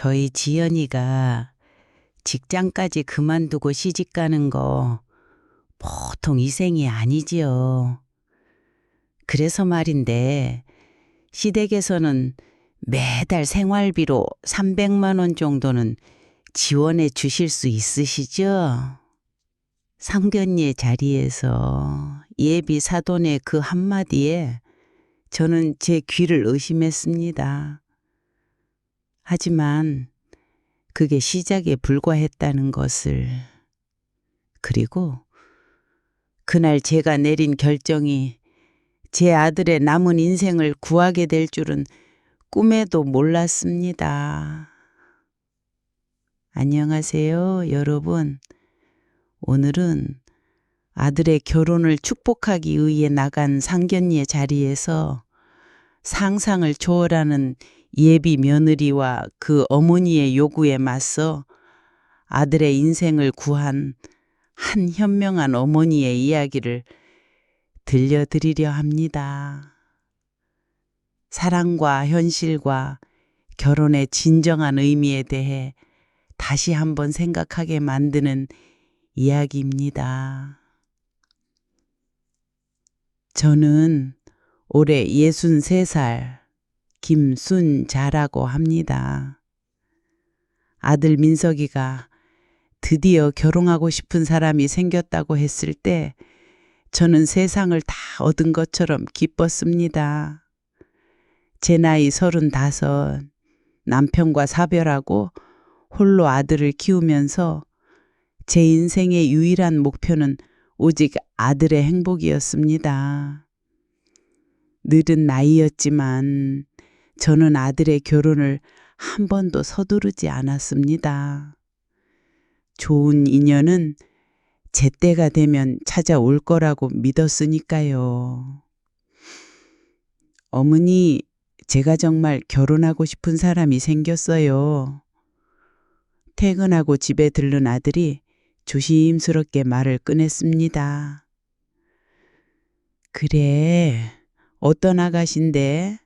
저희 지연이가 직장까지 그만두고 시집 가는 거 보통 이생이 아니지요. 그래서 말인데 시댁에서는 매달 생활비로 300만 원 정도는 지원해 주실 수 있으시죠? 상견례 자리에서 예비 사돈의 그 한마디에 저는 제 귀를 의심했습니다. 하지만 그게 시작에 불과했다는 것을, 그리고 그날 제가 내린 결정이 제 아들의 남은 인생을 구하게 될 줄은 꿈에도 몰랐습니다. 안녕하세요, 여러분. 오늘은 아들의 결혼을 축복하기 위해 나간 상견례 자리에서 상상을 초월하는 예비 며느리와 그 어머니의 요구에 맞서 아들의 인생을 구한 한 현명한 어머니의 이야기를 들려드리려 합니다. 사랑과 현실과 결혼의 진정한 의미에 대해 다시 한번 생각하게 만드는 이야기입니다. 저는 올해 63살 김순자라고 합니다. 아들 민석이가 드디어 결혼하고 싶은 사람이 생겼다고 했을 때 저는 세상을 다 얻은 것처럼 기뻤습니다. 제 나이 35, 남편과 사별하고 홀로 아들을 키우면서 제 인생의 유일한 목표는 오직 아들의 행복이었습니다. 늦은 나이였지만 저는 아들의 결혼을 한 번도 서두르지 않았습니다. 좋은 인연은 제때가 되면 찾아올 거라고 믿었으니까요. 어머니, 제가 정말 결혼하고 싶은 사람이 생겼어요. 퇴근하고 집에 들른 아들이 조심스럽게 말을 꺼냈습니다. 그래, 어떤 아가씨인데?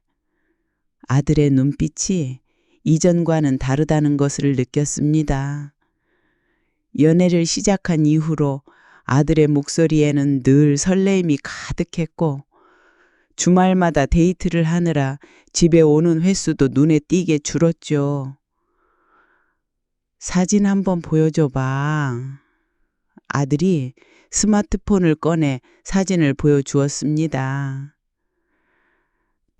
아들의 눈빛이 이전과는 다르다는 것을 느꼈습니다. 연애를 시작한 이후로 아들의 목소리에는 늘 설레임이 가득했고 주말마다 데이트를 하느라 집에 오는 횟수도 눈에 띄게 줄었죠. 사진 한번 보여줘봐. 아들이 스마트폰을 꺼내 사진을 보여주었습니다.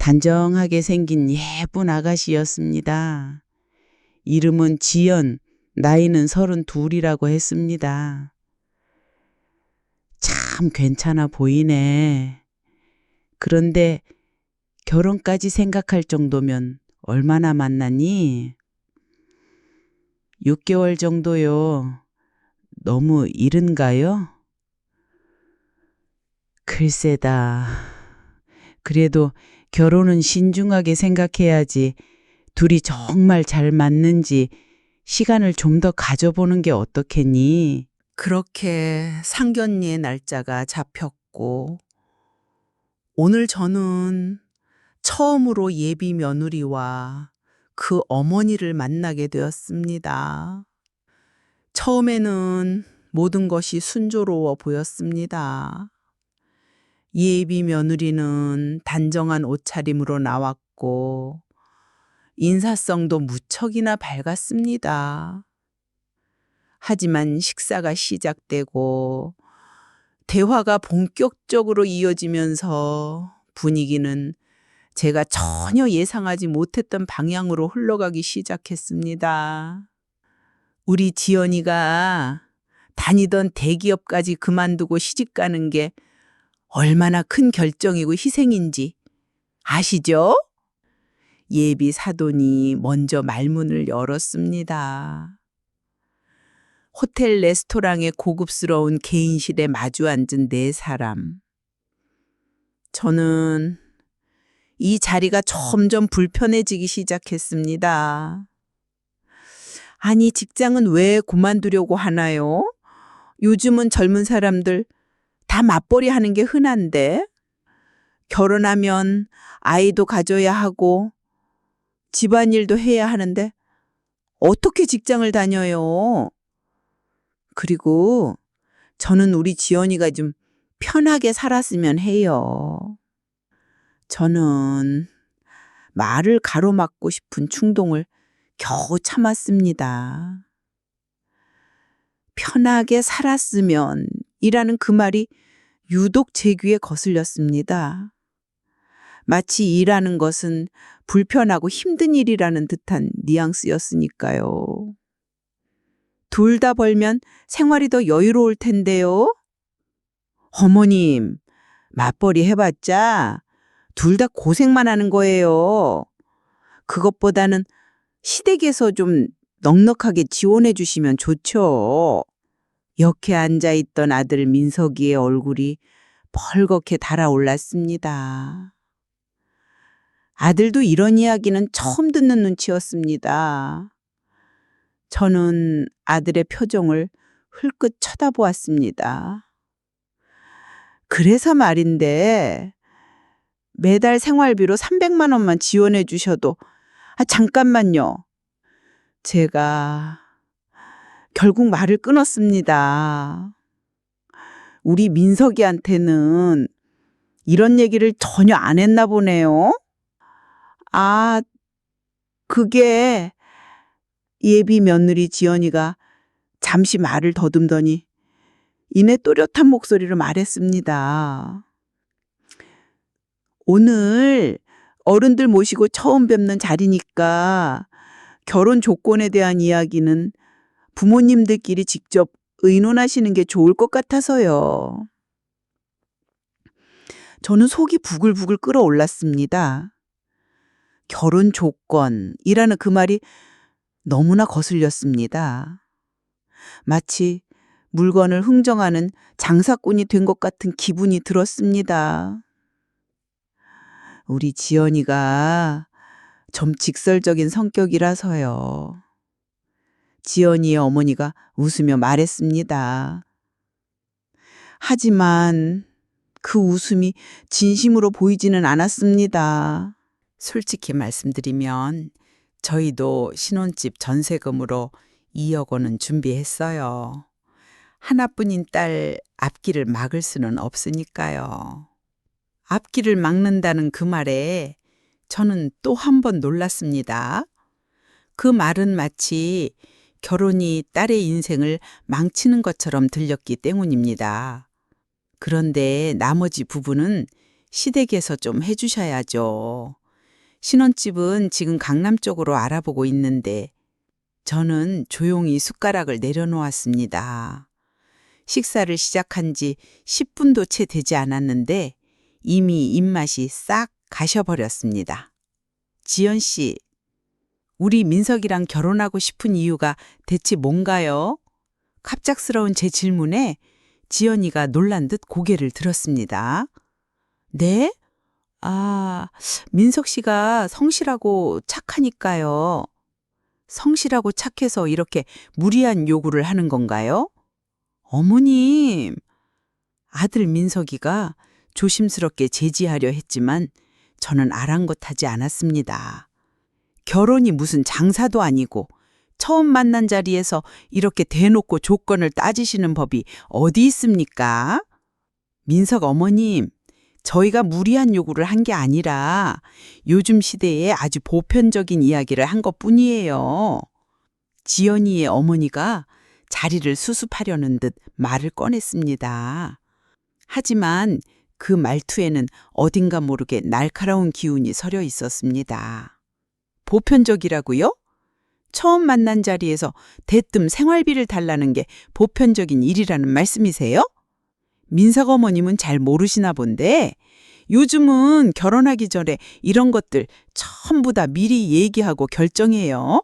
단정하게 생긴 예쁜 아가씨였습니다. 이름은 지연, 나이는 32이라고 했습니다. 참 괜찮아 보이네. 그런데 결혼까지 생각할 정도면 얼마나 만나니? 6개월 정도요. 너무 이른가요? 글쎄다. 그래도 결혼은 신중하게 생각해야지 둘이 정말 잘 맞는지 시간을 좀 더 가져보는 게 어떻겠니? 그렇게 상견례 날짜가 잡혔고 오늘 저는 처음으로 예비 며느리와 그 어머니를 만나게 되었습니다. 처음에는 모든 것이 순조로워 보였습니다. 예비 며느리는 단정한 옷차림으로 나왔고 인사성도 무척이나 밝았습니다. 하지만 식사가 시작되고 대화가 본격적으로 이어지면서 분위기는 제가 전혀 예상하지 못했던 방향으로 흘러가기 시작했습니다. 우리 지연이가 다니던 대기업까지 그만두고 시집 가는 게 얼마나 큰 결정이고 희생인지 아시죠? 예비 사돈이 먼저 말문을 열었습니다. 호텔 레스토랑의 고급스러운 개인실에 마주 앉은 네 사람. 저는 이 자리가 점점 불편해지기 시작했습니다. 아니, 직장은 왜 그만두려고 하나요? 요즘은 젊은 사람들 다 맞벌이 하는 게 흔한데 결혼하면 아이도 가져야 하고 집안일도 해야 하는데 어떻게 직장을 다녀요? 그리고 저는 우리 지연이가 좀 편하게 살았으면 해요. 저는 말을 가로막고 싶은 충동을 겨우 참았습니다. 편하게 살았으면 이라는 그 말이 유독 제 귀에 거슬렸습니다. 마치 일하는 것은 불편하고 힘든 일이라는 듯한 뉘앙스였으니까요. 둘 다 벌면 생활이 더 여유로울 텐데요. 어머님, 맞벌이 해봤자 둘 다 고생만 하는 거예요. 그것보다는 시댁에서 좀 넉넉하게 지원해 주시면 좋죠. 옆에 앉아있던 아들 민석이의 얼굴이 벌겋게 달아올랐습니다. 아들도 이런 이야기는 처음 듣는 눈치였습니다. 저는 아들의 표정을 흘끗 쳐다보았습니다. 그래서 말인데 매달 생활비로 300만 원만 지원해 주셔도 잠깐만요. 제가 결국 말을 끊었습니다. 우리 민석이한테는 이런 얘기를 전혀 안 했나 보네요. 아, 그게 예비 며느리 지연이가 잠시 말을 더듬더니 이내 또렷한 목소리로 말했습니다. 오늘 어른들 모시고 처음 뵙는 자리니까 결혼 조건에 대한 이야기는 부모님들끼리 직접 의논하시는 게 좋을 것 같아서요. 저는 속이 부글부글 끓어올랐습니다. 결혼 조건이라는 그 말이 너무나 거슬렸습니다. 마치 물건을 흥정하는 장사꾼이 된 것 같은 기분이 들었습니다. 우리 지연이가 좀 직설적인 성격이라서요. 지연이의 어머니가 웃으며 말했습니다. 하지만 그 웃음이 진심으로 보이지는 않았습니다. 솔직히 말씀드리면 저희도 신혼집 전세금으로 2억 원은 준비했어요. 하나뿐인 딸 앞길을 막을 수는 없으니까요. 앞길을 막는다는 그 말에 저는 또 한 번 놀랐습니다. 그 말은 마치 결혼이 딸의 인생을 망치는 것처럼 들렸기 때문입니다. 그런데 나머지 부분은 시댁에서 좀 해주셔야죠. 신혼집은 지금 강남 쪽으로 알아보고 있는데 저는 조용히 숟가락을 내려놓았습니다. 식사를 시작한 지 10분도 채 되지 않았는데 이미 입맛이 싹 가셔버렸습니다. 지연 씨, 우리 민석이랑 결혼하고 싶은 이유가 대체 뭔가요? 갑작스러운 제 질문에 지연이가 놀란 듯 고개를 들었습니다. 네? 민석 씨가 성실하고 착하니까요. 성실하고 착해서 이렇게 무리한 요구를 하는 건가요? 어머님, 아들 민석이가 조심스럽게 제지하려 했지만 저는 아랑곳하지 않았습니다. 결혼이 무슨 장사도 아니고 처음 만난 자리에서 이렇게 대놓고 조건을 따지시는 법이 어디 있습니까? 민석 어머님, 저희가 무리한 요구를 한 게 아니라 요즘 시대에 아주 보편적인 이야기를 한 것뿐이에요. 지연이의 어머니가 자리를 수습하려는 듯 말을 꺼냈습니다. 하지만 그 말투에는 어딘가 모르게 날카로운 기운이 서려 있었습니다. 보편적이라고요? 처음 만난 자리에서 대뜸 생활비를 달라는 게 보편적인 일이라는 말씀이세요? 민석 어머님은 잘 모르시나 본데 요즘은 결혼하기 전에 이런 것들 전부 다 미리 얘기하고 결정해요.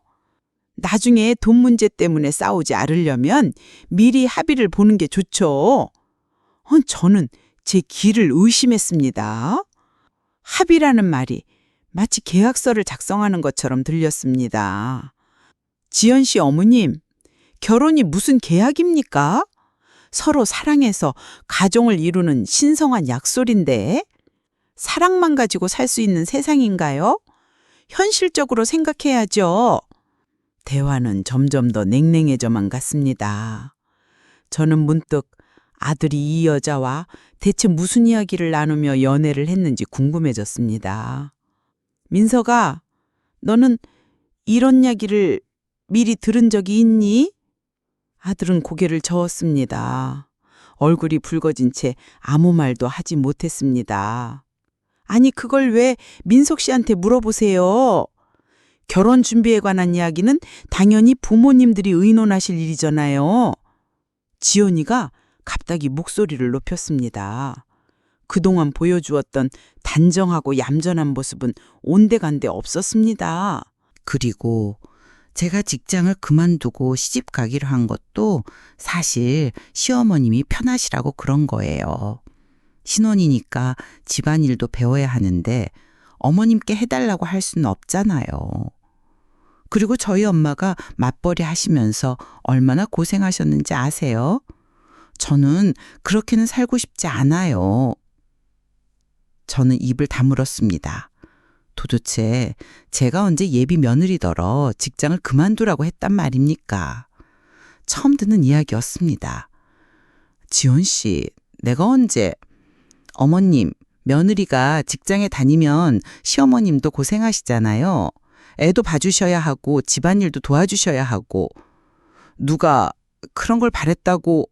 나중에 돈 문제 때문에 싸우지 않으려면 미리 합의를 보는 게 좋죠. 저는 제 귀를 의심했습니다. 합의라는 말이 마치 계약서를 작성하는 것처럼 들렸습니다. 지연 씨 어머님, 결혼이 무슨 계약입니까? 서로 사랑해서 가정을 이루는 신성한 약속인데 사랑만 가지고 살 수 있는 세상인가요? 현실적으로 생각해야죠. 대화는 점점 더 냉랭해져만 갔습니다. 저는 문득 아들이 이 여자와 대체 무슨 이야기를 나누며 연애를 했는지 궁금해졌습니다. 민석아, 너는 이런 이야기를 미리 들은 적이 있니? 아들은 고개를 저었습니다. 얼굴이 붉어진 채 아무 말도 하지 못했습니다. 아니, 그걸 왜 민석 씨한테 물어보세요? 결혼 준비에 관한 이야기는 당연히 부모님들이 의논하실 일이잖아요. 지연이가 갑자기 목소리를 높였습니다. 그동안 보여주었던 단정하고 얌전한 모습은 온데간데 없었습니다. 그리고 제가 직장을 그만두고 시집 가기로 한 것도 사실 시어머님이 편하시라고 그런 거예요. 신혼이니까 집안일도 배워야 하는데 어머님께 해달라고 할 수는 없잖아요. 그리고 저희 엄마가 맞벌이 하시면서 얼마나 고생하셨는지 아세요? 저는 그렇게는 살고 싶지 않아요. 저는 입을 다물었습니다. 도대체 제가 언제 예비 며느리더러 직장을 그만두라고 했단 말입니까? 처음 듣는 이야기였습니다. 지원 씨, 내가 언제... 어머님, 며느리가 직장에 다니면 시어머님도 고생하시잖아요. 애도 봐주셔야 하고 집안일도 도와주셔야 하고. 누가 그런 걸 바랬다고...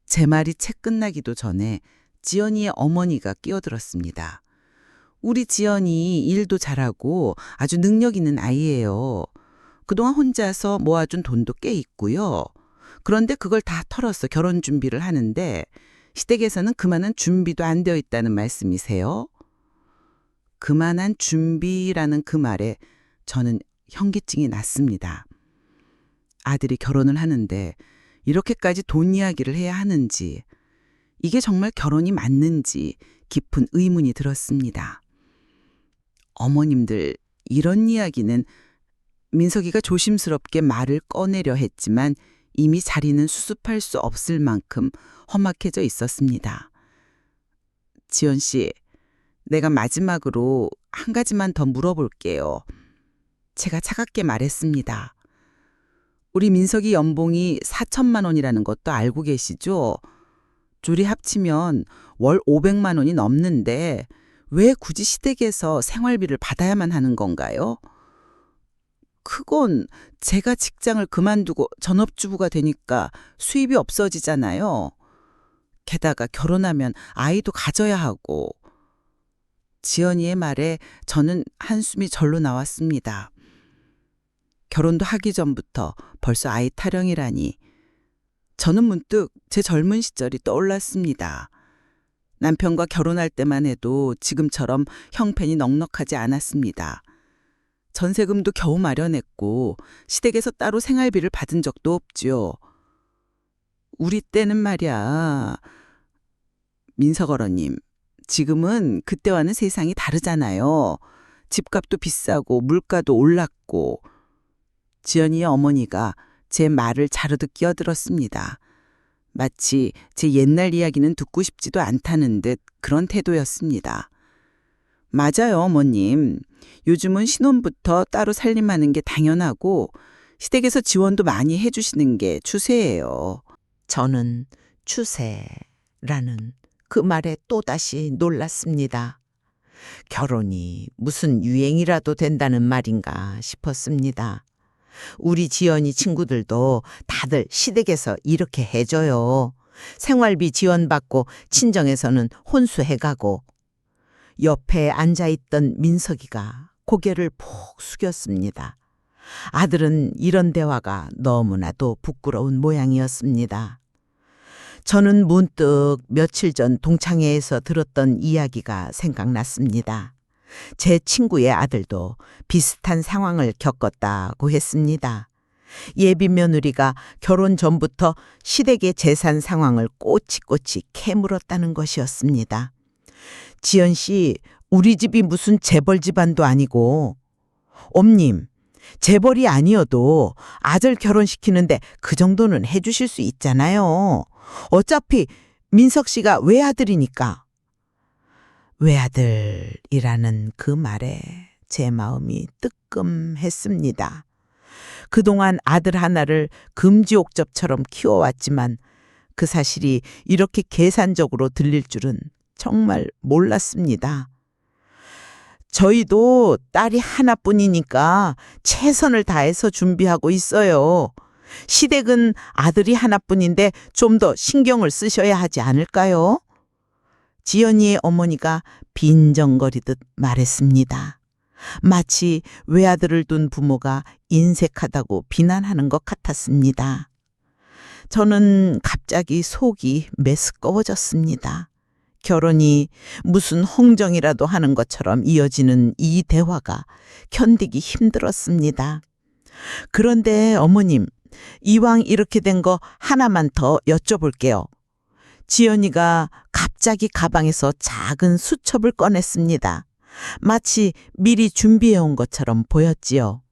제 말이 채 끝나기도 전에 지연이의 어머니가 끼어들었습니다. 우리 지연이 일도 잘하고 아주 능력 있는 아이예요. 그동안 혼자서 모아준 돈도 꽤 있고요. 그런데 그걸 다 털어서 결혼 준비를 하는데 시댁에서는 그만한 준비도 안 되어 있다는 말씀이세요? 그만한 준비라는 그 말에 저는 현기증이 났습니다. 아들이 결혼을 하는데 이렇게까지 돈 이야기를 해야 하는지, 이게 정말 결혼이 맞는지 깊은 의문이 들었습니다. 어머님들, 이런 이야기는 민석이가 조심스럽게 말을 꺼내려 했지만 이미 자리는 수습할 수 없을 만큼 험악해져 있었습니다. 지연 씨, 내가 마지막으로 한 가지만 더 물어볼게요. 제가 차갑게 말했습니다. 우리 민석이 연봉이 4천만 원이라는 것도 알고 계시죠? 둘이 합치면 월 500만 원이 넘는데 왜 굳이 시댁에서 생활비를 받아야만 하는 건가요? 그건 제가 직장을 그만두고 전업주부가 되니까 수입이 없어지잖아요. 게다가 결혼하면 아이도 가져야 하고. 지연이의 말에 저는 한숨이 절로 나왔습니다. 결혼도 하기 전부터 벌써 아이 타령이라니. 저는 문득 제 젊은 시절이 떠올랐습니다. 남편과 결혼할 때만 해도 지금처럼 형편이 넉넉하지 않았습니다. 전세금도 겨우 마련했고 시댁에서 따로 생활비를 받은 적도 없지요. 우리 때는 말이야. 민석어러님, 지금은 그때와는 세상이 다르잖아요. 집값도 비싸고 물가도 올랐고. 지연이의 어머니가 제 말을 자르듯 끼어들었습니다. 마치 제 옛날 이야기는 듣고 싶지도 않다는 듯 그런 태도였습니다. 맞아요, 어머님. 요즘은 신혼부터 따로 살림하는 게 당연하고 시댁에서 지원도 많이 해주시는 게 추세예요. 저는 추세라는 그 말에 또다시 놀랐습니다. 결혼이 무슨 유행이라도 된다는 말인가 싶었습니다. 우리 지연이 친구들도 다들 시댁에서 이렇게 해줘요. 생활비 지원받고 친정에서는 혼수해가고. 옆에 앉아있던 민석이가 고개를 푹 숙였습니다. 아들은 이런 대화가 너무나도 부끄러운 모양이었습니다. 저는 문득 며칠 전 동창회에서 들었던 이야기가 생각났습니다. 제 친구의 아들도 비슷한 상황을 겪었다고 했습니다. 예비 며느리가 결혼 전부터 시댁의 재산 상황을 꼬치꼬치 캐물었다는 것이었습니다. 지연 씨, 우리 집이 무슨 재벌 집안도 아니고. 엄님, 재벌이 아니어도 아들 결혼시키는데 그 정도는 해주실 수 있잖아요. 어차피 민석 씨가 외아들이니까. 외아들이라는 그 말에 제 마음이 뜨끔했습니다. 그동안 아들 하나를 금지옥접처럼 키워왔지만 그 사실이 이렇게 계산적으로 들릴 줄은 정말 몰랐습니다. 저희도 딸이 하나뿐이니까 최선을 다해서 준비하고 있어요. 시댁은 아들이 하나뿐인데 좀 더 신경을 쓰셔야 하지 않을까요? 지연이의 어머니가 빈정거리듯 말했습니다. 마치 외아들을 둔 부모가 인색하다고 비난하는 것 같았습니다. 저는 갑자기 속이 메스꺼워졌습니다. 결혼이 무슨 홍정이라도 하는 것처럼 이어지는 이 대화가 견디기 힘들었습니다. 그런데 어머님, 이왕 이렇게 된 거 하나만 더 여쭤볼게요. 지연이가 갑자기 가방에서 작은 수첩을 꺼냈습니다. 마치 미리 준비해온 것처럼 보였지요.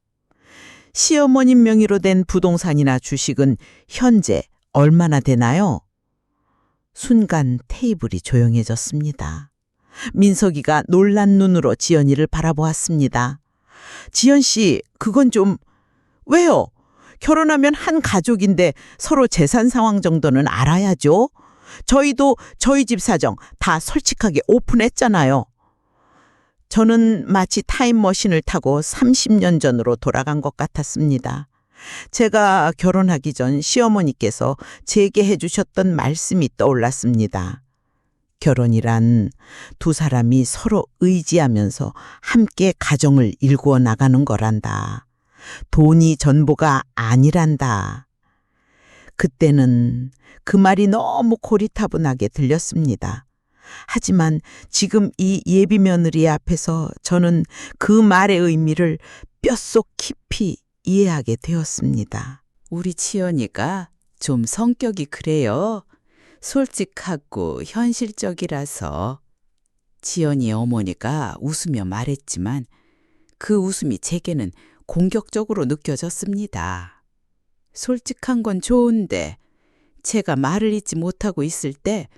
시어머님 명의로 된 부동산이나 주식은 현재 얼마나 되나요? 순간 테이블이 조용해졌습니다. 민석이가 놀란 눈으로 지연이를 바라보았습니다. 지연 씨, 그건 좀... 왜요? 결혼하면 한 가족인데 서로 재산 상황 정도는 알아야죠. 저희도 저희 집 사정 다 솔직하게 오픈했잖아요. 저는 마치 타임머신을 타고 30년 전으로 돌아간 것 같았습니다. 제가 결혼하기 전 시어머니께서 제게 해주셨던 말씀이 떠올랐습니다. 결혼이란 두 사람이 서로 의지하면서 함께 가정을 일구어 나가는 거란다. 돈이 전부가 아니란다. 그때는 그 말이 너무 고리타분하게 들렸습니다. 하지만 지금 이 예비 며느리 앞에서 저는 그 말의 의미를 뼛속 깊이 이해하게 되었습니다. 우리 지연이가 좀 성격이 그래요. 솔직하고 현실적이라서. 지연이 어머니가 웃으며 말했지만 그 웃음이 제게는 공격적으로 느껴졌습니다. 솔직한 건 좋은데 제가 말을 잇지 못하고 있을 때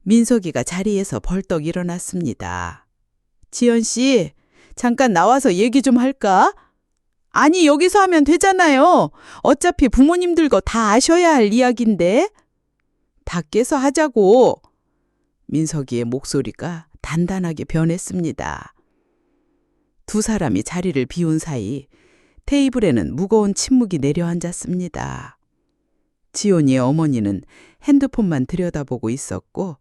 민석이가 자리에서 벌떡 일어났습니다. 지연 씨, 잠깐 나와서 얘기 좀 할까? 아니, 여기서 하면 되잖아요. 어차피 부모님들 거 다 아셔야 할 이야기인데. 밖에서 하자고. 민석이의 목소리가 단단하게 변했습니다. 두 사람이 자리를 비운 사이 테이블에는 무거운 침묵이 내려앉았습니다. 지연이의 어머니는 핸드폰만 들여다보고 있었고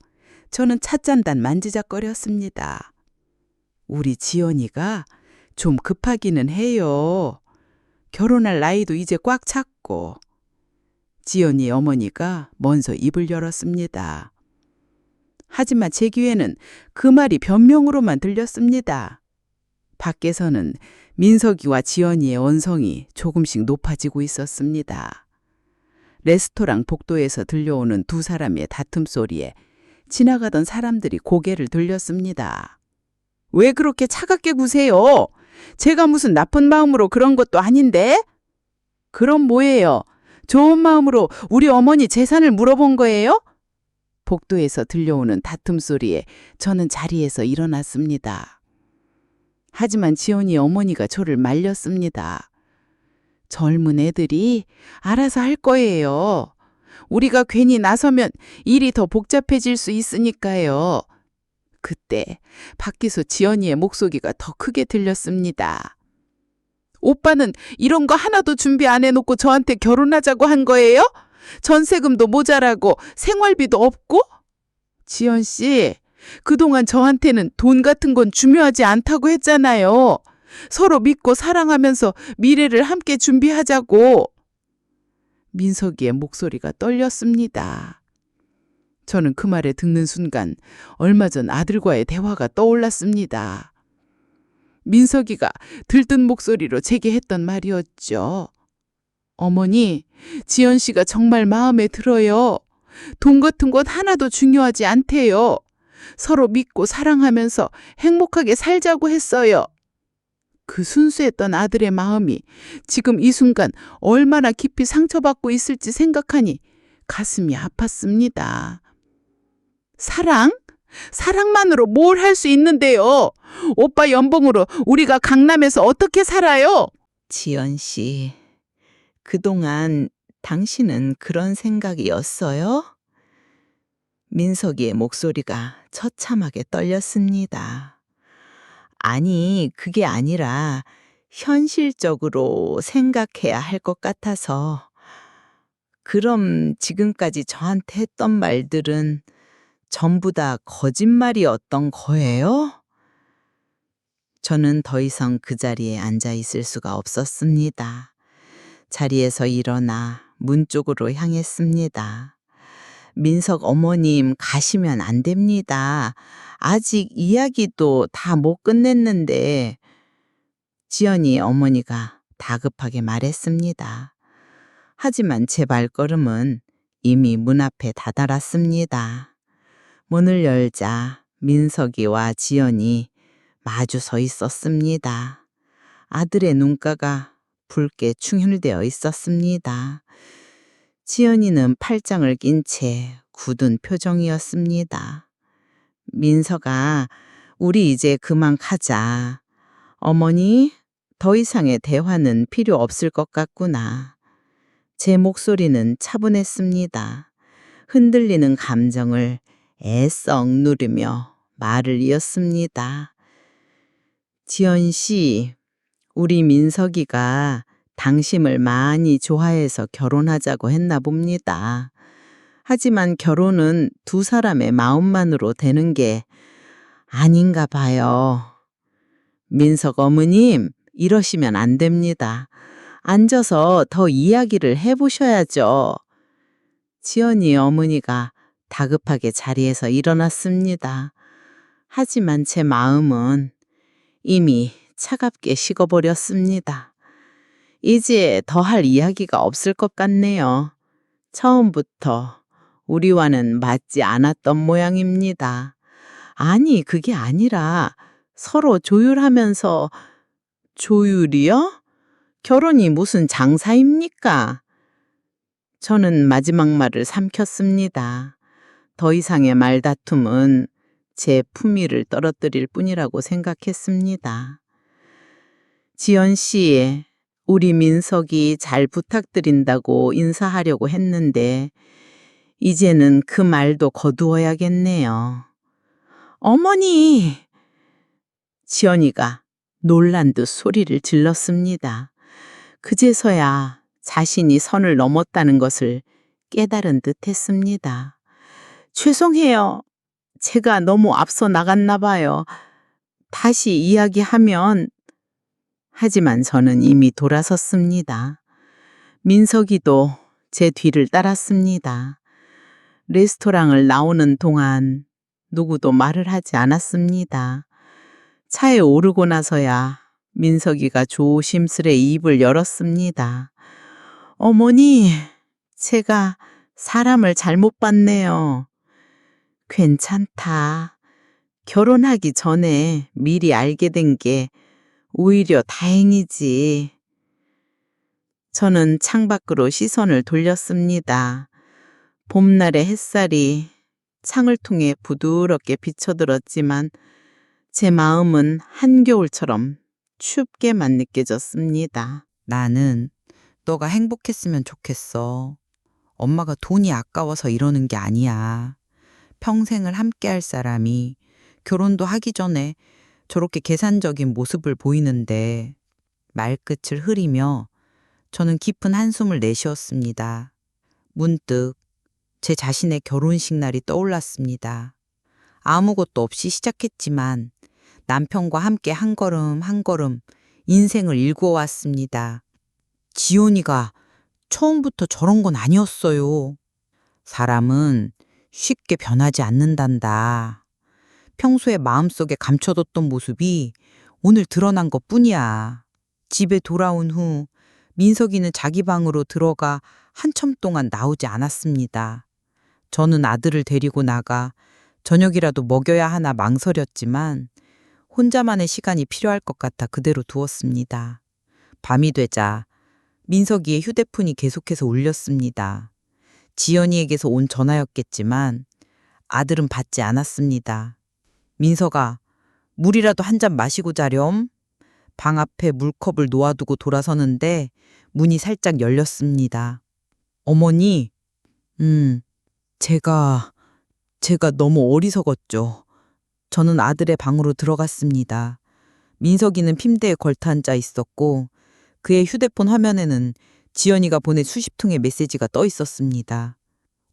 저는 찻잔단 만지작거렸습니다. 우리 지연이가 좀 급하기는 해요. 결혼할 나이도 이제 꽉 찼고. 지연이 어머니가 먼저 입을 열었습니다. 하지만 제 귀에는 그 말이 변명으로만 들렸습니다. 밖에서는 민석이와 지연이의 언성이 조금씩 높아지고 있었습니다. 레스토랑 복도에서 들려오는 두 사람의 다툼 소리에 지나가던 사람들이 고개를 돌렸습니다. 왜 그렇게 차갑게 구세요? 제가 무슨 나쁜 마음으로 그런 것도 아닌데? 그럼 뭐예요? 좋은 마음으로 우리 어머니 재산을 물어본 거예요? 복도에서 들려오는 다툼 소리에 저는 자리에서 일어났습니다. 하지만 지연이 어머니가 저를 말렸습니다. 젊은 애들이 알아서 할 거예요. 우리가 괜히 나서면 일이 더 복잡해질 수 있으니까요. 그때 밖에서 지연이의 목소리가 더 크게 들렸습니다. 오빠는 이런 거 하나도 준비 안 해놓고 저한테 결혼하자고 한 거예요? 전세금도 모자라고 생활비도 없고? 지연 씨, 그동안 저한테는 돈 같은 건 중요하지 않다고 했잖아요. 서로 믿고 사랑하면서 미래를 함께 준비하자고. 민석이의 목소리가 떨렸습니다. 저는 그 말에 듣는 순간 얼마 전 아들과의 대화가 떠올랐습니다. 민석이가 들뜬 목소리로 제게 했던 말이었죠. 어머니, 지연 씨가 정말 마음에 들어요. 돈 같은 것 하나도 중요하지 않대요. 서로 믿고 사랑하면서 행복하게 살자고 했어요. 그 순수했던 아들의 마음이 지금 이 순간 얼마나 깊이 상처받고 있을지 생각하니 가슴이 아팠습니다. 사랑? 사랑만으로 뭘 할 수 있는데요. 오빠 연봉으로 우리가 강남에서 어떻게 살아요? 지연 씨, 그동안 당신은 그런 생각이었어요? 민석이의 목소리가 처참하게 떨렸습니다. 아니, 그게 아니라 현실적으로 생각해야 할 것 같아서. 그럼 지금까지 저한테 했던 말들은 전부 다 거짓말이었던 거예요? 저는 더 이상 그 자리에 앉아 있을 수가 없었습니다. 자리에서 일어나 문 쪽으로 향했습니다. 민석 어머님, 가시면 안 됩니다. 아직 이야기도 다 못 끝냈는데. 지연이 어머니가 다급하게 말했습니다. 하지만 제 발걸음은 이미 문 앞에 다다랐습니다. 문을 열자 민석이와 지연이 마주 서 있었습니다. 아들의 눈가가 붉게 충혈되어 있었습니다. 지연이는 팔짱을 낀 채 굳은 표정이었습니다. 민석아, 우리 이제 그만 가자. 어머니, 더 이상의 대화는 필요 없을 것 같구나. 제 목소리는 차분했습니다. 흔들리는 감정을 애써 억누르며 말을 이었습니다. 지연 씨, 우리 민석이가 당신을 많이 좋아해서 결혼하자고 했나 봅니다. 하지만 결혼은 두 사람의 마음만으로 되는 게 아닌가 봐요. 민석 어머님, 이러시면 안 됩니다. 앉아서 더 이야기를 해보셔야죠. 지연이 어머니가 다급하게 자리에서 일어났습니다. 하지만 제 마음은 이미 차갑게 식어버렸습니다. 이제 더 할 이야기가 없을 것 같네요. 처음부터 우리와는 맞지 않았던 모양입니다. 아니, 그게 아니라 서로 조율하면서. 조율이요? 결혼이 무슨 장사입니까? 저는 마지막 말을 삼켰습니다. 더 이상의 말다툼은 제 품위를 떨어뜨릴 뿐이라고 생각했습니다. 지연 씨, 우리 민석이 잘 부탁드린다고 인사하려고 했는데 이제는 그 말도 거두어야겠네요. 어머니! 지연이가 놀란 듯 소리를 질렀습니다. 그제서야 자신이 선을 넘었다는 것을 깨달은 듯 했습니다. 죄송해요. 제가 너무 앞서 나갔나 봐요. 다시 이야기하면. 하지만 저는 이미 돌아섰습니다. 민석이도 제 뒤를 따랐습니다. 레스토랑을 나오는 동안 누구도 말을 하지 않았습니다. 차에 오르고 나서야 민석이가 조심스레 입을 열었습니다. 어머니, 제가 사람을 잘못 봤네요. 괜찮다. 결혼하기 전에 미리 알게 된 게 오히려 다행이지. 저는 창밖으로 시선을 돌렸습니다. 봄날의 햇살이 창을 통해 부드럽게 비쳐들었지만 제 마음은 한겨울처럼 춥게만 느껴졌습니다. 나는 너가 행복했으면 좋겠어. 엄마가 돈이 아까워서 이러는 게 아니야. 평생을 함께할 사람이 결혼도 하기 전에 저렇게 계산적인 모습을 보이는데. 말끝을 흐리며 저는 깊은 한숨을 내쉬었습니다. 문득 제 자신의 결혼식 날이 떠올랐습니다. 아무것도 없이 시작했지만 남편과 함께 한 걸음 한 걸음 인생을 일구어왔습니다. 지연이가 처음부터 저런 건 아니었어요. 사람은 쉽게 변하지 않는단다. 평소에 마음속에 감춰뒀던 모습이 오늘 드러난 것뿐이야. 집에 돌아온 후 민석이는 자기 방으로 들어가 한참 동안 나오지 않았습니다. 저는 아들을 데리고 나가 저녁이라도 먹여야 하나 망설였지만 혼자만의 시간이 필요할 것 같아 그대로 두었습니다. 밤이 되자 민석이의 휴대폰이 계속해서 울렸습니다. 지연이에게서 온 전화였겠지만 아들은 받지 않았습니다. 민석아, 물이라도 한 잔 마시고 자렴. 방 앞에 물컵을 놓아두고 돌아서는데 문이 살짝 열렸습니다. 어머니, 제가 너무 어리석었죠. 저는 아들의 방으로 들어갔습니다. 민석이는 침대에 걸터앉아 있었고 그의 휴대폰 화면에는 지연이가 보낸 수십 통의 메시지가 떠 있었습니다.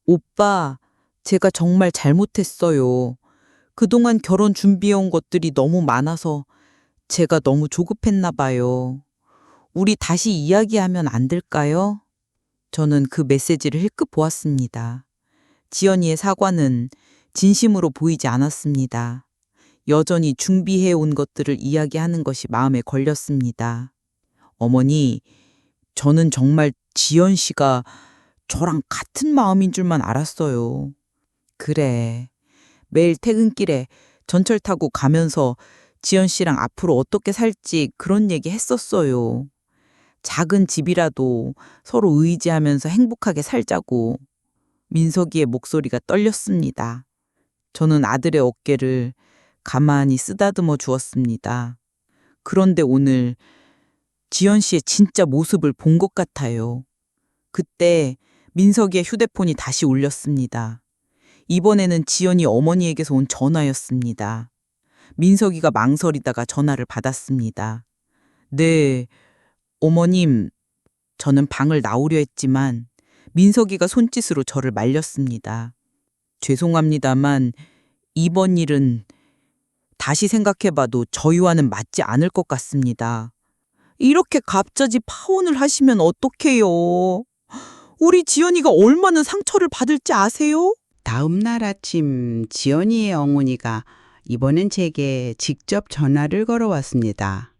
오빠, 제가 정말 잘못했어요. 그동안 결혼 준비해온 것들이 너무 많아서 제가 너무 조급했나 봐요. 우리 다시 이야기하면 안 될까요? 저는 그 메시지를 힐끗 보았습니다. 지연이의 사과는 진심으로 보이지 않았습니다. 여전히 준비해온 것들을 이야기하는 것이 마음에 걸렸습니다. 어머니, 저는 정말 지연 씨가 저랑 같은 마음인 줄만 알았어요. 그래. 매일 퇴근길에 전철 타고 가면서 지연 씨랑 앞으로 어떻게 살지 그런 얘기 했었어요. 작은 집이라도 서로 의지하면서 행복하게 살자고. 민석이의 목소리가 떨렸습니다. 저는 아들의 어깨를 가만히 쓰다듬어 주었습니다. 그런데 오늘 지연 씨의 진짜 모습을 본 것 같아요. 그때 민석이의 휴대폰이 다시 울렸습니다. 이번에는 지연이 어머니에게서 온 전화였습니다. 민석이가 망설이다가 전화를 받았습니다. 네, 어머님. 저는 방을 나오려 했지만 민석이가 손짓으로 저를 말렸습니다. 죄송합니다만 이번 일은 다시 생각해봐도 저희와는 맞지 않을 것 같습니다. 이렇게 갑자기 파혼을 하시면 어떡해요? 우리 지연이가 얼마나 상처를 받을지 아세요? 다음 날 아침 지연이의 어머니가 이번엔 제게 직접 전화를 걸어왔습니다.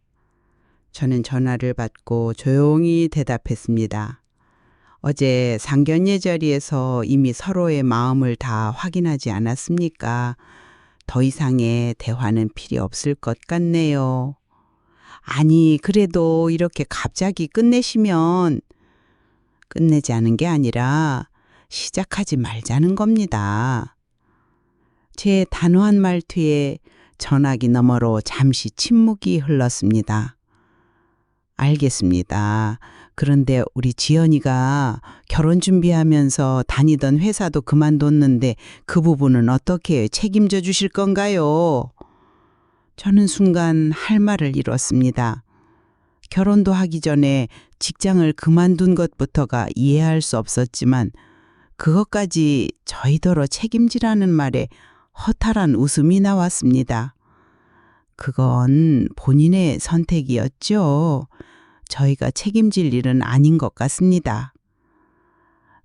저는 전화를 받고 조용히 대답했습니다. 어제 상견례 자리에서 이미 서로의 마음을 다 확인하지 않았습니까? 더 이상의 대화는 필요 없을 것 같네요. 아니, 그래도 이렇게 갑자기 끝내시면 끝내지 않은 게 아니라 시작하지 말자는 겁니다. 제 단호한 말투에 전화기 너머로 잠시 침묵이 흘렀습니다. 알겠습니다. 그런데 우리 지연이가 결혼 준비하면서 다니던 회사도 그만뒀는데 그 부분은 어떻게 책임져 주실 건가요? 저는 순간 할 말을 잃었습니다. 결혼도 하기 전에 직장을 그만둔 것부터가 이해할 수 없었지만 그것까지 저희더러 책임지라는 말에 허탈한 웃음이 나왔습니다. 그건 본인의 선택이었죠. 저희가 책임질 일은 아닌 것 같습니다.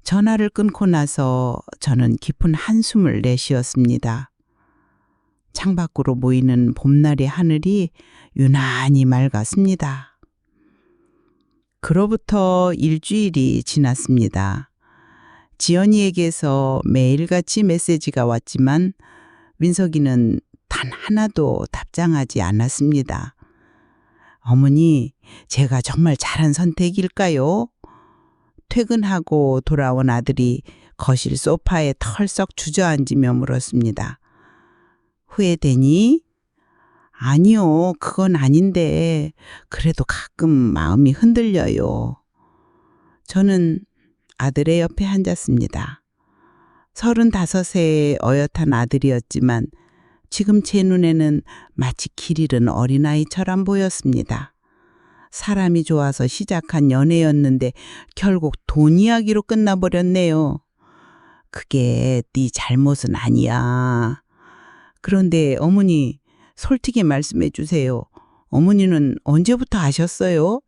전화를 끊고 나서 저는 깊은 한숨을 내쉬었습니다. 창밖으로 보이는 봄날의 하늘이 유난히 맑았습니다. 그로부터 일주일이 지났습니다. 지연이에게서 매일같이 메시지가 왔지만 민석이는 단 하나도 답장하지 않았습니다. 어머니, 제가 정말 잘한 선택일까요? 퇴근하고 돌아온 아들이 거실 소파에 털썩 주저앉으며 물었습니다. 후회되니? 아니요, 그건 아닌데 그래도 가끔 마음이 흔들려요. 저는 아들의 옆에 앉았습니다. 35세의 어엿한 아들이었지만 지금 제 눈에는 마치 길 잃은 어린아이처럼 보였습니다. 사람이 좋아서 시작한 연애였는데 결국 돈 이야기로 끝나버렸네요. 그게 네 잘못은 아니야. 그런데 어머니, 솔직히 말씀해 주세요. 어머니는 언제부터 아셨어요?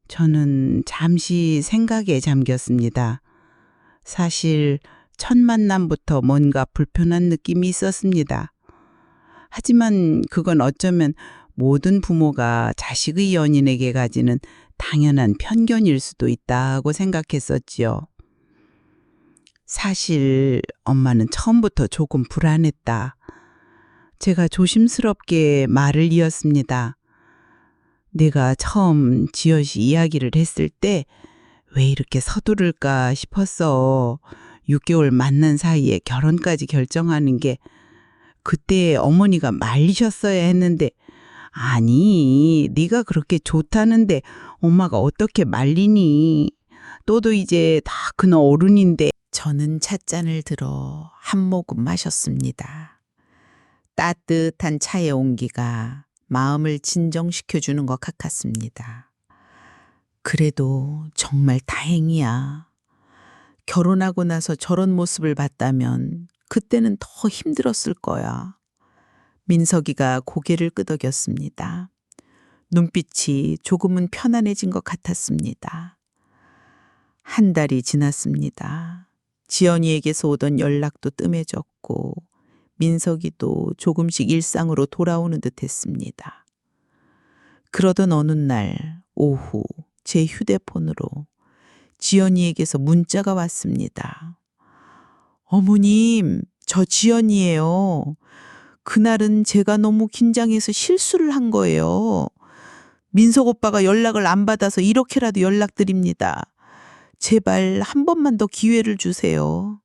저는 잠시 생각에 잠겼습니다. 사실 첫 만남부터 뭔가 불편한 느낌이 있었습니다. 하지만 그건 어쩌면 모든 부모가 자식의 연인에게 가지는 당연한 편견일 수도 있다고 생각했었지요. 사실 엄마는 처음부터 조금 불안했다. 제가 조심스럽게 말을 이었습니다. 내가 처음 지연씨 이야기를 했을 때 왜 이렇게 서두를까 싶었어. 6개월 만난 사이에 결혼까지 결정하는 게 그때 어머니가 말리셨어야 했는데 아니, 네가 그렇게 좋다는데 엄마가 어떻게 말리니? 너도 이제 다 큰 어른인데. 저는 찻잔을 들어 한 모금 마셨습니다. 따뜻한 차의 온기가 마음을 진정시켜주는 것 같았습니다. 그래도 정말 다행이야. 결혼하고 나서 저런 모습을 봤다면 그때는 더 힘들었을 거야. 민석이가 고개를 끄덕였습니다. 눈빛이 조금은 편안해진 것 같았습니다. 한 달이 지났습니다. 지연이에게서 오던 연락도 뜸해졌고 민석이도 조금씩 일상으로 돌아오는 듯 했습니다. 그러던 어느 날 오후 제 휴대폰으로 지연이에게서 문자가 왔습니다. 어머님, 저 지연이에요. 그날은 제가 너무 긴장해서 실수를 한 거예요. 민석 오빠가 연락을 안 받아서 이렇게라도 연락드립니다. 제발 한 번만 더 기회를 주세요.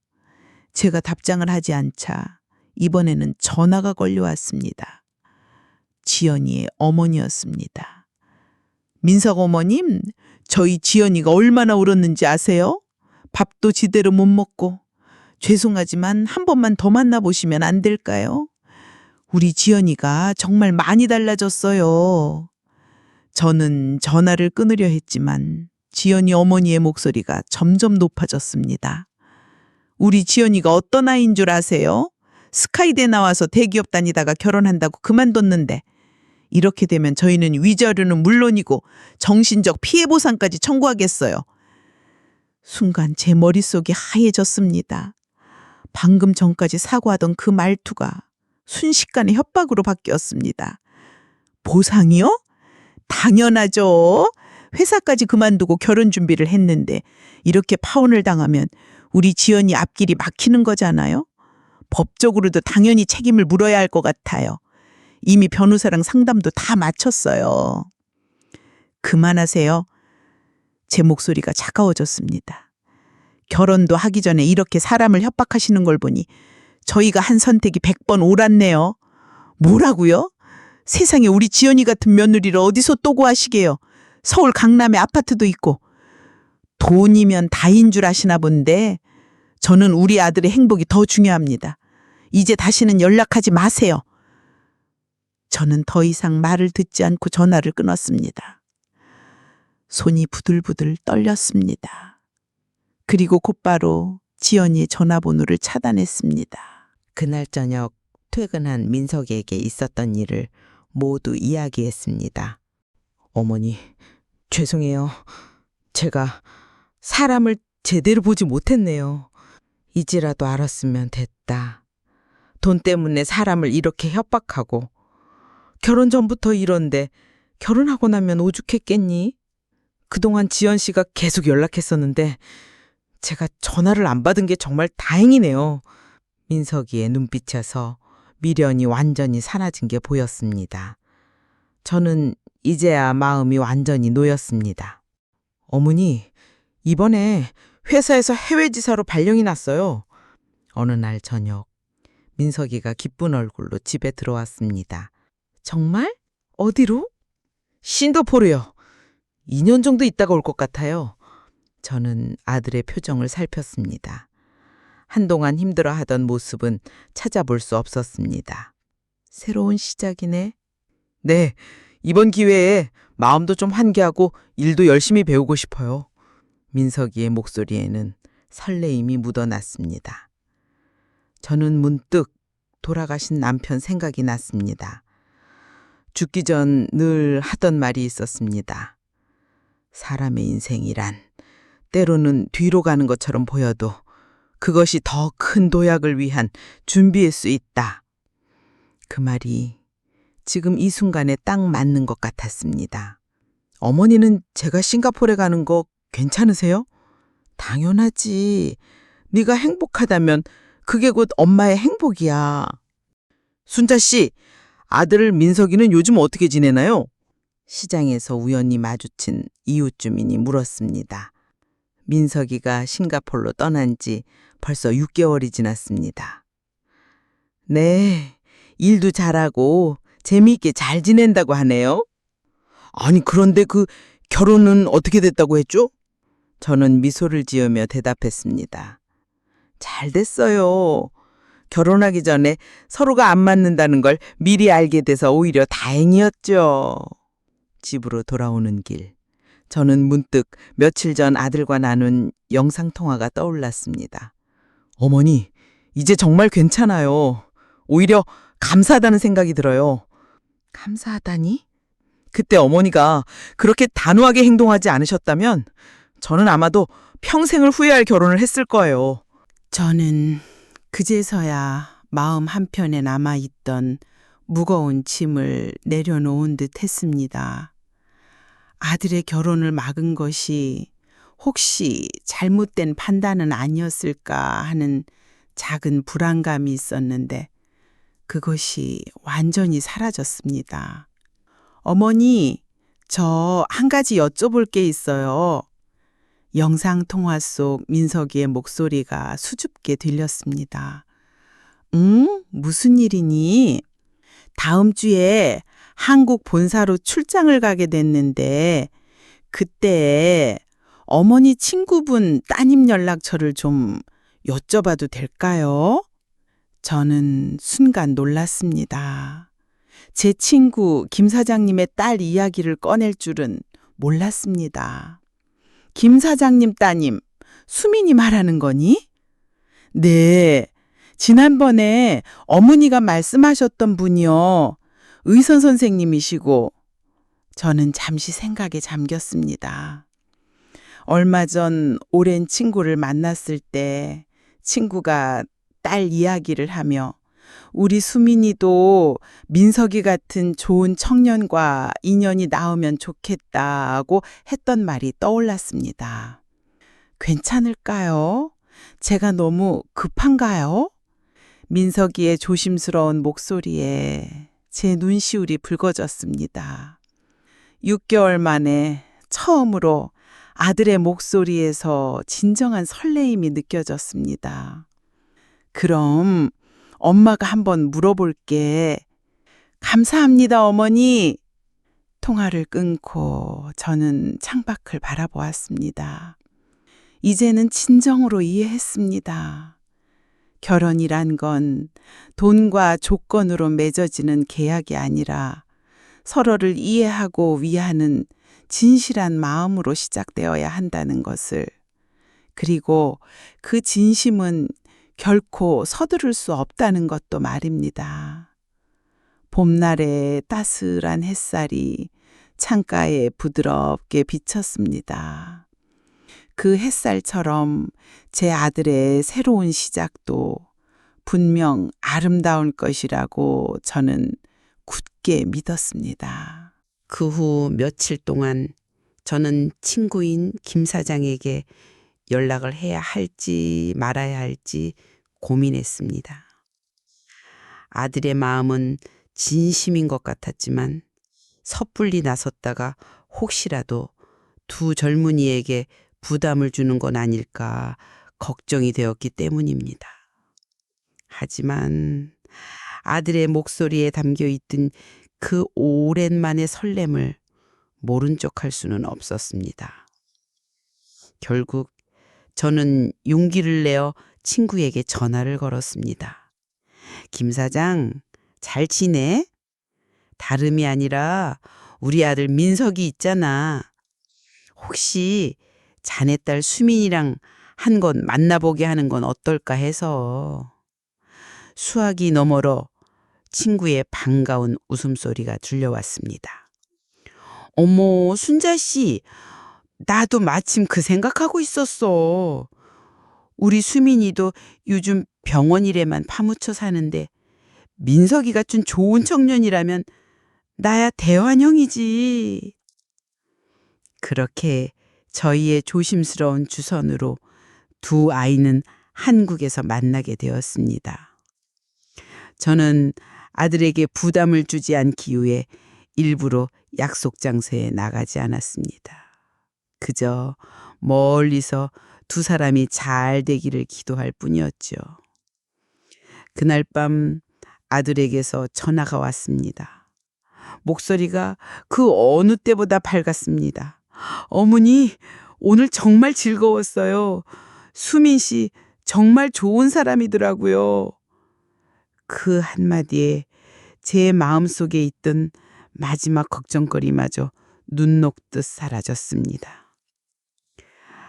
제가 답장을 하지 않자 이번에는 전화가 걸려왔습니다. 지연이의 어머니였습니다. 민석 어머님, 저희 지연이가 얼마나 울었는지 아세요? 밥도 제대로 못 먹고. 죄송하지만 한 번만 더 만나보시면 안 될까요? 우리 지연이가 정말 많이 달라졌어요. 저는 전화를 끊으려 했지만 지연이 어머니의 목소리가 점점 높아졌습니다. 우리 지연이가 어떤 아이인 줄 아세요? 스카이대 나와서 대기업 다니다가 결혼한다고 그만뒀는데 이렇게 되면 저희는 위자료는 물론이고 정신적 피해 보상까지 청구하겠어요. 순간 제 머릿속이 하얘졌습니다. 방금 전까지 사과하던 그 말투가 순식간에 협박으로 바뀌었습니다. 보상이요? 당연하죠. 회사까지 그만두고 결혼 준비를 했는데 이렇게 파혼을 당하면 우리 지연이 앞길이 막히는 거잖아요. 법적으로도 당연히 책임을 물어야 할 것 같아요. 이미 변호사랑 상담도 다 마쳤어요. 그만하세요. 제 목소리가 차가워졌습니다. 결혼도 하기 전에 이렇게 사람을 협박하시는 걸 보니 저희가 한 선택이 100번 옳았네요. 뭐라고요? 세상에 우리 지연이 같은 며느리를 어디서 또 구하시게요. 서울 강남에 아파트도 있고. 돈이면 다인 줄 아시나 본데 저는 우리 아들의 행복이 더 중요합니다. 이제 다시는 연락하지 마세요. 저는 더 이상 말을 듣지 않고 전화를 끊었습니다. 손이 부들부들 떨렸습니다. 그리고 곧바로 지연이의 전화번호를 차단했습니다. 그날 저녁 퇴근한 민석에게 있었던 일을 모두 이야기했습니다. 어머니, 죄송해요. 제가 사람을 제대로 보지 못했네요. 이제라도 알았으면 됐다. 돈 때문에 사람을 이렇게 협박하고 결혼 전부터 이런데 결혼하고 나면 오죽했겠니? 그동안 지연 씨가 계속 연락했었는데 제가 전화를 안 받은 게 정말 다행이네요. 민석이의 눈빛에서 미련이 완전히 사라진 게 보였습니다. 저는 이제야 마음이 완전히 놓였습니다. 어머니, 이번에 회사에서 해외지사로 발령이 났어요. 어느 날 저녁 민석이가 기쁜 얼굴로 집에 들어왔습니다. 정말? 어디로? 싱가포르요. 2년 정도 있다가 올 것 같아요. 저는 아들의 표정을 살폈습니다. 한동안 힘들어하던 모습은 찾아볼 수 없었습니다. 새로운 시작이네. 네, 이번 기회에 마음도 좀 환기하고 일도 열심히 배우고 싶어요. 민석이의 목소리에는 설레임이 묻어났습니다. 저는 문득 돌아가신 남편 생각이 났습니다. 죽기 전 늘 하던 말이 있었습니다. 사람의 인생이란 때로는 뒤로 가는 것처럼 보여도 그것이 더 큰 도약을 위한 준비일 수 있다. 그 말이 지금 이 순간에 딱 맞는 것 같았습니다. 어머니는 제가 싱가포르에 가는 거 괜찮으세요? 당연하지. 네가 행복하다면 그게 곧 엄마의 행복이야. 순자 씨, 아들 민석이는 요즘 어떻게 지내나요? 시장에서 우연히 마주친 이웃 주민이 물었습니다. 민석이가 싱가포르로 떠난 지 벌써 6개월이 지났습니다. 네, 일도 잘하고 재미있게 잘 지낸다고 하네요. 아니, 그런데 그 결혼은 어떻게 됐다고 했죠? 저는 미소를 지으며 대답했습니다. 잘 됐어요. 결혼하기 전에 서로가 안 맞는다는 걸 미리 알게 돼서 오히려 다행이었죠. 집으로 돌아오는 길, 저는 문득 며칠 전 아들과 나눈 영상통화가 떠올랐습니다. 어머니, 이제 정말 괜찮아요. 오히려 감사하다는 생각이 들어요. 감사하다니? 그때 어머니가 그렇게 단호하게 행동하지 않으셨다면 저는 아마도 평생을 후회할 결혼을 했을 거예요. 저는 그제서야 마음 한편에 남아있던 무거운 짐을 내려놓은 듯 했습니다. 아들의 결혼을 막은 것이 혹시 잘못된 판단은 아니었을까 하는 작은 불안감이 있었는데 그것이 완전히 사라졌습니다. 어머니, 저 한 가지 여쭤볼 게 있어요. 영상통화 속 민석이의 목소리가 수줍게 들렸습니다. 응? 무슨 일이니? 다음 주에 한국 본사로 출장을 가게 됐는데 그때 어머니 친구분 따님 연락처를 좀 여쭤봐도 될까요? 저는 순간 놀랐습니다. 제 친구 김 사장님의 딸 이야기를 꺼낼 줄은 몰랐습니다. 김 사장님 따님, 수민이 말하는 거니? 네, 지난번에 어머니가 말씀하셨던 분이요. 의선 선생님이시고 저는 잠시 생각에 잠겼습니다. 얼마 전 오랜 친구를 만났을 때 친구가 딸 이야기를 하며 우리 수민이도 민석이 같은 좋은 청년과 인연이 나오면 좋겠다고 했던 말이 떠올랐습니다. 괜찮을까요? 제가 너무 급한가요? 민석이의 조심스러운 목소리에 제 눈시울이 붉어졌습니다. 6개월 만에 처음으로 아들의 목소리에서 진정한 설레임이 느껴졌습니다. 그럼 엄마가 한번 물어볼게. 감사합니다, 어머니. 통화를 끊고 저는 창밖을 바라보았습니다. 이제는 진정으로 이해했습니다. 결혼이란 건 돈과 조건으로 맺어지는 계약이 아니라 서로를 이해하고 위하는 진실한 마음으로 시작되어야 한다는 것을. 그리고 그 진심은 결코 서두를 수 없다는 것도 말입니다. 봄날의 따스한 햇살이 창가에 부드럽게 비쳤습니다. 그 햇살처럼 제 아들의 새로운 시작도 분명 아름다울 것이라고 저는 굳게 믿었습니다. 그 후 며칠 동안 저는 친구인 김 사장에게 연락을 해야 할지 말아야 할지 고민했습니다. 아들의 마음은 진심인 것 같았지만 섣불리 나섰다가 혹시라도 두 젊은이에게 부담을 주는 건 아닐까 걱정이 되었기 때문입니다. 하지만 아들의 목소리에 담겨 있던 그 오랜만의 설렘을 모른 척 할 수는 없었습니다. 결국 저는 용기를 내어 친구에게 전화를 걸었습니다. 김 사장, 잘 지내? 다름이 아니라 우리 아들 민석이 있잖아. 혹시 자네 딸 수민이랑 한 번 만나보게 하는 건 어떨까 해서. 수화기 너머로 친구의 반가운 웃음소리가 들려왔습니다. 어머, 순자 씨, 나도 마침 그 생각하고 있었어. 우리 수민이도 요즘 병원 일에만 파묻혀 사는데 민석이 같은 좋은 청년이라면 나야 대환영이지. 그렇게 저희의 조심스러운 주선으로 두 아이는 한국에서 만나게 되었습니다. 저는 아들에게 부담을 주지 않기 위해 일부러 약속 장소에 나가지 않았습니다. 그저 멀리서 두 사람이 잘 되기를 기도할 뿐이었죠. 그날 밤 아들에게서 전화가 왔습니다. 목소리가 그 어느 때보다 밝았습니다. 어머니, 오늘 정말 즐거웠어요. 수민 씨 정말 좋은 사람이더라고요. 그 한마디에 제 마음속에 있던 마지막 걱정거리마저 눈 녹듯 사라졌습니다.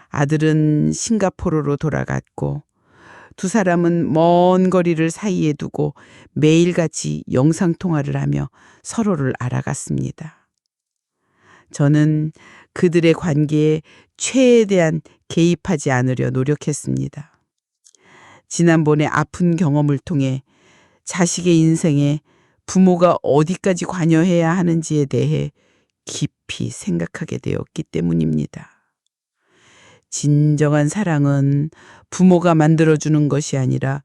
아들은 싱가포르로 돌아갔고 두 사람은 먼 거리를 사이에 두고 매일같이 영상통화를 하며 서로를 알아갔습니다. 저는 그들의 관계에 최대한 개입하지 않으려 노력했습니다. 지난번의 아픈 경험을 통해 자식의 인생에 부모가 어디까지 관여해야 하는지에 대해 깊이 생각하게 되었기 때문입니다. 진정한 사랑은 부모가 만들어주는 것이 아니라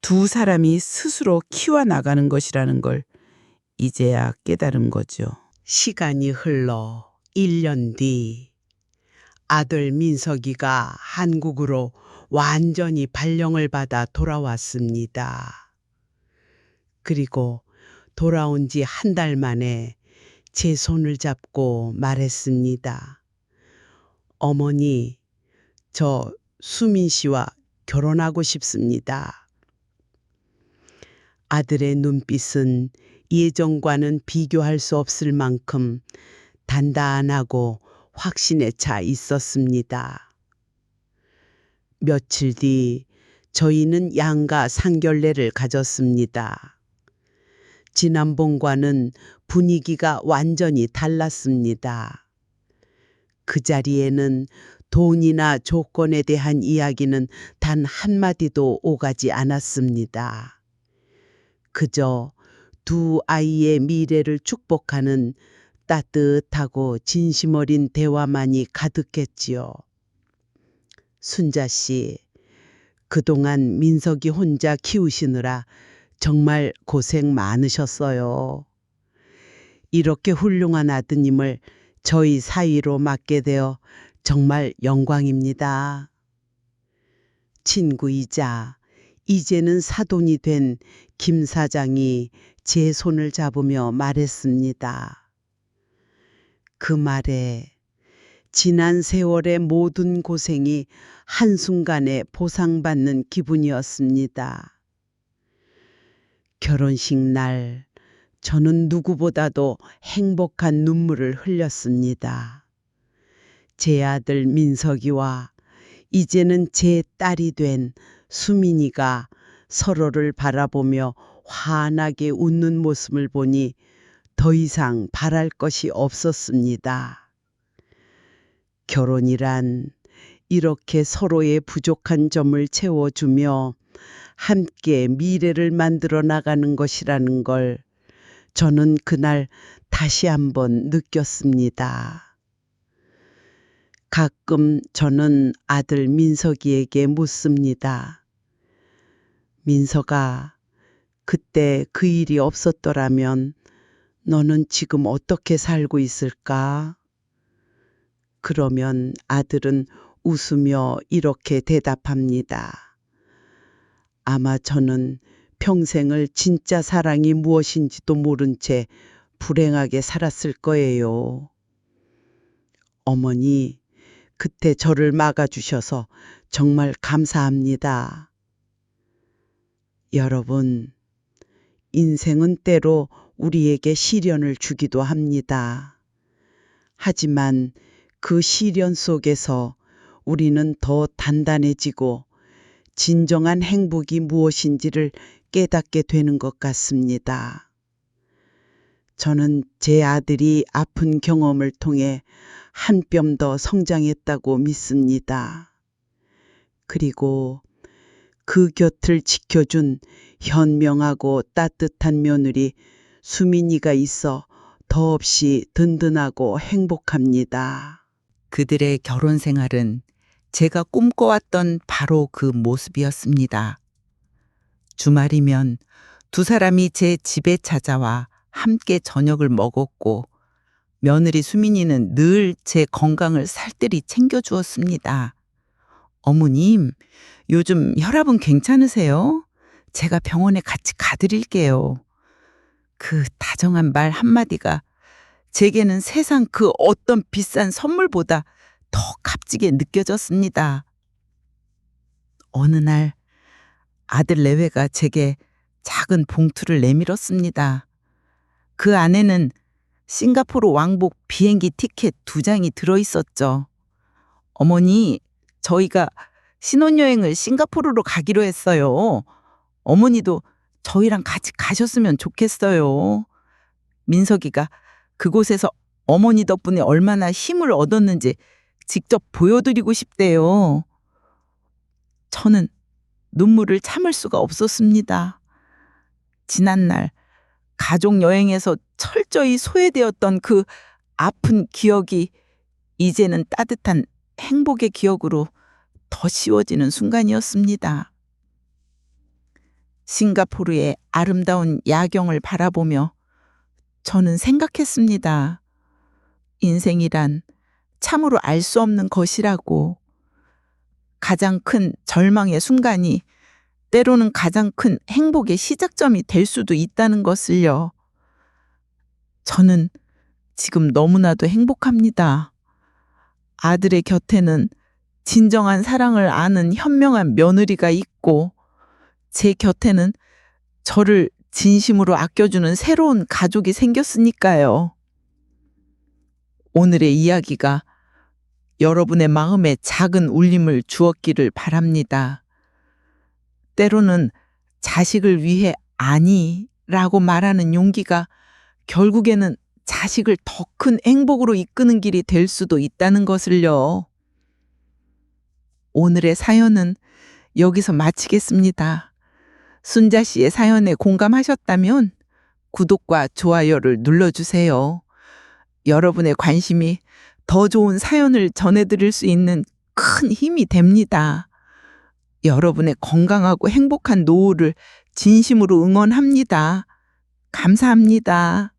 두 사람이 스스로 키워나가는 것이라는 걸 이제야 깨달은 거죠. 시간이 흘러 1년 뒤 아들 민석이가 한국으로 완전히 발령을 받아 돌아왔습니다. 그리고 돌아온 지 한 달 만에 제 손을 잡고 말했습니다. 어머니, 저 수민 씨와 결혼하고 싶습니다. 아들의 눈빛은 예전과는 비교할 수 없을 만큼 단단하고 확신에 차 있었습니다. 며칠 뒤 저희는 양가 상견례를 가졌습니다. 지난번과는 분위기가 완전히 달랐습니다. 그 자리에는 돈이나 조건에 대한 이야기는 단 한마디도 오가지 않았습니다. 그저 두 아이의 미래를 축복하는 따뜻하고 진심 어린 대화만이 가득했지요. 순자 씨, 그동안 민석이 혼자 키우시느라 정말 고생 많으셨어요. 이렇게 훌륭한 아드님을 저희 사위로 맡게 되어 정말 영광입니다. 친구이자 이제는 사돈이 된 김 사장이 제 손을 잡으며 말했습니다. 그 말에 지난 세월의 모든 고생이 한순간에 보상받는 기분이었습니다. 결혼식 날 저는 누구보다도 행복한 눈물을 흘렸습니다. 제 아들 민석이와 이제는 제 딸이 된 수민이가 서로를 바라보며 환하게 웃는 모습을 보니 더 이상 바랄 것이 없었습니다. 결혼이란 이렇게 서로의 부족한 점을 채워주며 함께 미래를 만들어 나가는 것이라는 걸 저는 그날 다시 한번 느꼈습니다. 가끔 저는 아들 민석이에게 묻습니다. 민석아, 그때 그 일이 없었더라면 너는 지금 어떻게 살고 있을까? 그러면 아들은 웃으며 이렇게 대답합니다. 아마 저는 평생을 진짜 사랑이 무엇인지도 모른 채 불행하게 살았을 거예요. 어머니, 그때 저를 막아주셔서 정말 감사합니다. 여러분, 인생은 때로 우리에게 시련을 주기도 합니다. 하지만 그 시련 속에서 우리는 더 단단해지고 진정한 행복이 무엇인지를 깨닫게 되는 것 같습니다. 저는 제 아들이 아픈 경험을 통해 한 뼘 더 성장했다고 믿습니다. 그리고 그 곁을 지켜준 현명하고 따뜻한 며느리 수민이가 있어 더없이 든든하고 행복합니다. 그들의 결혼 생활은 제가 꿈꿔왔던 바로 그 모습이었습니다. 주말이면 두 사람이 제 집에 찾아와 함께 저녁을 먹었고 며느리 수민이는 늘 제 건강을 살뜰히 챙겨주었습니다. 어머님, 요즘 혈압은 괜찮으세요? 제가 병원에 같이 가드릴게요. 그 다정한 말 한마디가 제게는 세상 그 어떤 비싼 선물보다 더 값지게 느껴졌습니다. 어느 날 아들 내외가 제게 작은 봉투를 내밀었습니다. 그 안에는 싱가포르 왕복 비행기 티켓 2장이 들어있었죠. 어머니, 저희가 신혼여행을 싱가포르로 가기로 했어요. 어머니도 저희랑 같이 가셨으면 좋겠어요. 민석이가 그곳에서 어머니 덕분에 얼마나 힘을 얻었는지 직접 보여드리고 싶대요. 저는 눈물을 참을 수가 없었습니다. 지난날 가족 여행에서 철저히 소외되었던 그 아픈 기억이 이제는 따뜻한 행복의 기억으로 더 씌워지는 순간이었습니다. 싱가포르의 아름다운 야경을 바라보며 저는 생각했습니다. 인생이란 참으로 알 수 없는 것이라고. 가장 큰 절망의 순간이 때로는 가장 큰 행복의 시작점이 될 수도 있다는 것을요. 저는 지금 너무나도 행복합니다. 아들의 곁에는 진정한 사랑을 아는 현명한 며느리가 있고, 제 곁에는 저를 진심으로 아껴주는 새로운 가족이 생겼으니까요. 오늘의 이야기가 여러분의 마음에 작은 울림을 주었기를 바랍니다. 때로는 자식을 위해 아니라고 말하는 용기가 결국에는 자식을 더 큰 행복으로 이끄는 길이 될 수도 있다는 것을요. 오늘의 사연은 여기서 마치겠습니다. 순자 씨의 사연에 공감하셨다면 구독과 좋아요를 눌러주세요. 여러분의 관심이 더 좋은 사연을 전해드릴 수 있는 큰 힘이 됩니다. 여러분의 건강하고 행복한 노후를 진심으로 응원합니다. 감사합니다.